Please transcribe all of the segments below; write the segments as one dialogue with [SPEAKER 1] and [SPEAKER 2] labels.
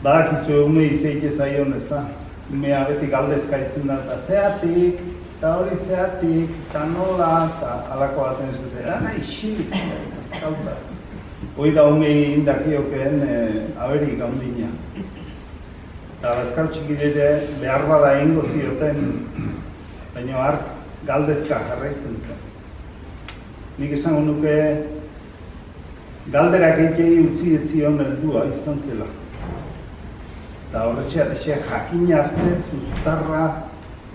[SPEAKER 1] Badakizu ume izeike zaion, ez da? Umea beti galdezka itzen da, eta zeatik, eta hori zeatik, eta nola, eta alako baten ez dute, nahi xilik, azkalda. Hoi da umei indakiokeen aberik gaundina. Eta bazkal txikidere behar bada ingo zioten, baina hark galdezka jarraitzen zen. Nik esango nuke galderak eitei utzi etzion heldua izan zela. Eta horretxeak jakin arte zuztarra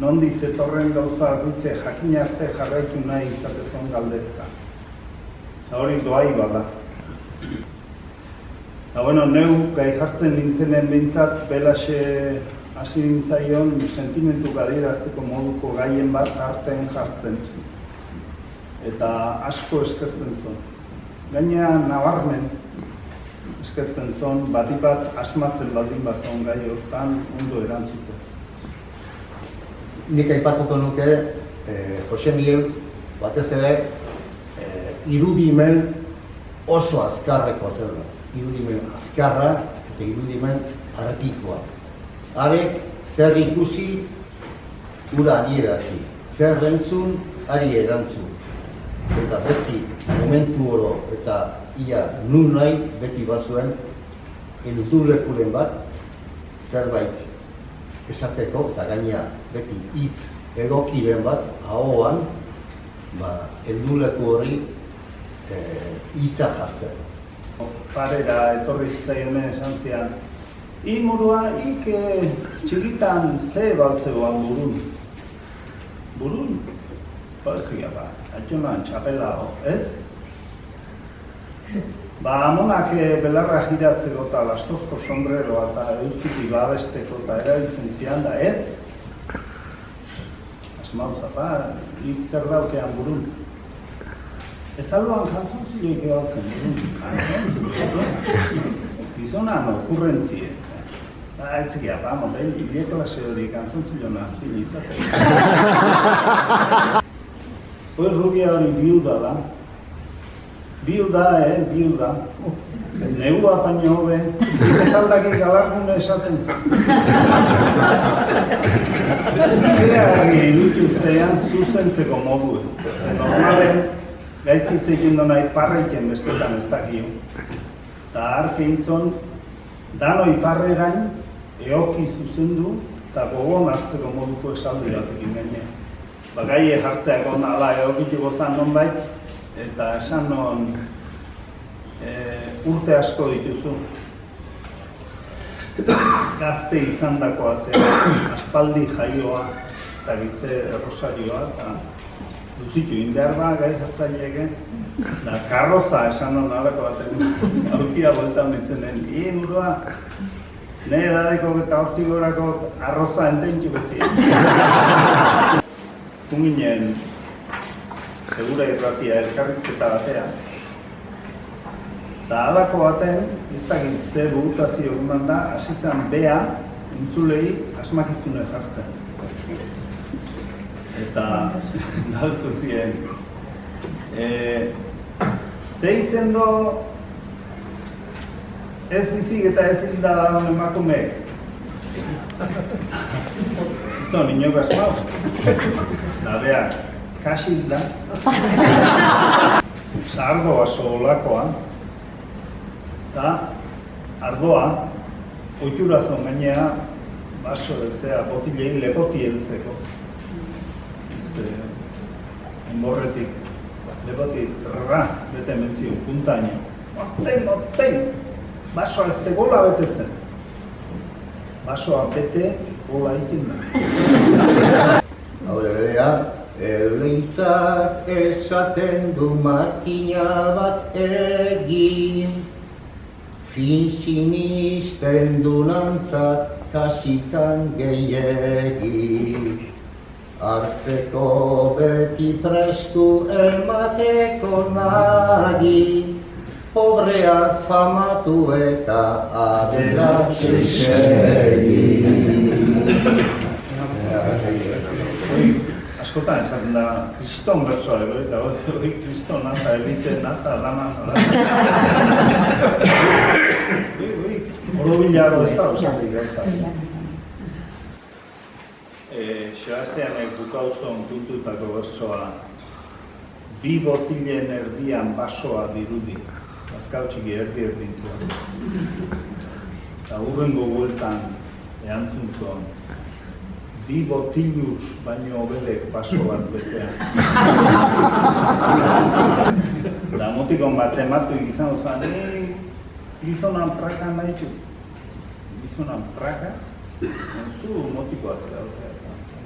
[SPEAKER 1] nondi zetorren gauza gutze jakin arte jarraitu nahi izatezon galdezka. Eta hori doai bada. Eta bueno, neu gai jartzen nintzenen behintzat belaxe hasi nintzaion sentimentu adierazteko moduko gaien bat artean jartzen. Eta asko eskertzen zuen. Gainea nabarmen eskertzen zuen, batipat asmatzen baldin bazon gai hortan ondo erantzute.
[SPEAKER 2] Nik aipatuko nuke, Jose Miguel, batez ere, irudimen oso azkarrekoa zer da. Irudimen azkarra eta irudimen argikoa. Arek zer ikusi, ura adierazi. Zer entzun, ari erantzun. Eta beti momentu oro eta ia nun nahi beti bazuen heldulekuren bat zerbait esateko eta gaina beti hitz egokiren bat ahoan helduleku hori hitza jartzen.
[SPEAKER 1] Parera etorri zitzaionen esan zian, murua, txigitan ze baltzegoan burun. Burun? Baltzia atxonan txapela, ez? Amonak belarra giratzeko eta lastozko sombreroa eta euskiti babesteko eta erabiltzen zian da, ez? Asmauza, hik zer daukean burun. Ez aldoan kantzontzioik ebaltzen burun. Gizonan okurrentzie. Etzikia, model, hileko lase hori kantzontzio nazpil izatea. Pues rubia hori biuda da. Biuda. Negua baino hobe, ez aldaki galargune esaten. Idearri irutuztean zuzentzeko modu. Normalen, gaizkitzekin dona iparreiken bestetan ez dakio. Eta arke intzon, dano iparrerain, eoki zuzendu, eta gogon hartzeko moduko esaldi batekin gaine. Gaie jartzeak ona ala eokituko zan nonbait, eta esan non urte asko dituzu. Gazte izan dakoa zen, aspaldi jaioa, eta gize rosarioa, eta duzitu inbehar ba, gai jartzaileek. Karroza esan non alako baten, aurkia bueltan bitzenen, murua, ne edadeko eta hortigorako arroza ententxu bezien. Kunginen segura irratia elkarrizketa batean. Eta adako baten, ez dakit ze burutazio eman da, hasi zen bea entzulei asmakizune jartzen. Eta naltu ziren. Ze izendo ez bizik eta ez hilda da hon emakumeek. Zon, inok asmau. Eta bea, kasil da. Ardo baso olakoa. Eta ardoa, oiturazon gainea, baso ezea botilein lepoti heltzeko. Enborretik, lepoti bete mentzio, puntaino. Moten, basoa ez de gola betetzen. Basoa bete, gola egiten da.
[SPEAKER 2] Haure berea, Elizak esaten du makina bat egin, fin sinisten du nantzat kasitan gehiegi. Hartzeko beti prestu emateko nagi, pobreak famatu eta aberatxe segi.
[SPEAKER 1] Askotan esaten da, kriston berzoa ego, eta hori kristona eta elizena eta lana. Orobilago ez da, osatik gauza. Sebastianek bukauzon kultutako bersoa, bi botilen erdian basoa dirudi, azkautxiki erdintzua. Eta hurrengo bueltan erantzun zuen, bi botiluz baino hobedek baso bat betean. Da motikon bat ematu izan zan, gizonan praka nahi txu. Gizonan praka? Zu motikoa zera dute.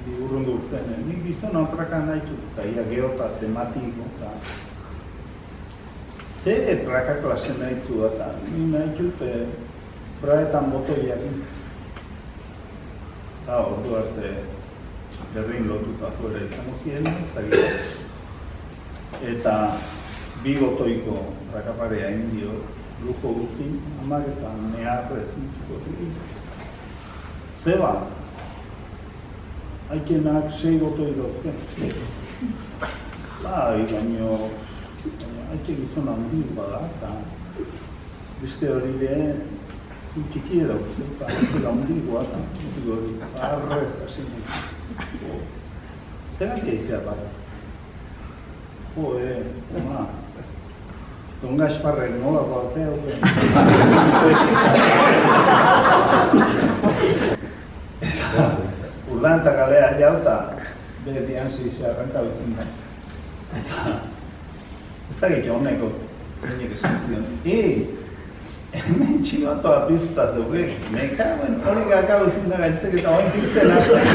[SPEAKER 1] Hurrengo urtean, nik gizonan praka nahi txu. Eta ia geota tematiko. Ze praka klase nahi txu eta ni nahi txu praetan botoiakin. Eta ordu arte berrin lotuta fuera izango ziren, ez da gira. Eta bi botoiko rakaparea indio, lujo guztin, amak eta neharrez nituko ziren. Zeba, haikenak 6 botoi dauzken. Baino, haike gizon handi bada, eta beste hori lehen, txiki edo, eta haike handi guata, arrez hasi ditu. Zegatik izia bat? Oma, Tonga esparrek nola batea hori. Urdan eta kalea jauta, betian zizia arranka bizin da. Eta, ez da gitxo honeko, zeinek esan zion. Hemen txinotoa pizta zeugek, neka, hori gaka bizin da gaitzek eta hori pizten asak.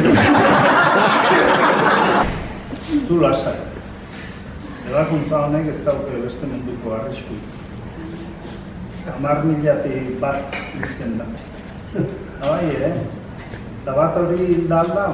[SPEAKER 1] Zu lasak. Ebakuntza honek ez dauke beste munduko arrisku. 10.000 bat ditzen da. Abai, eta bat hori da alda.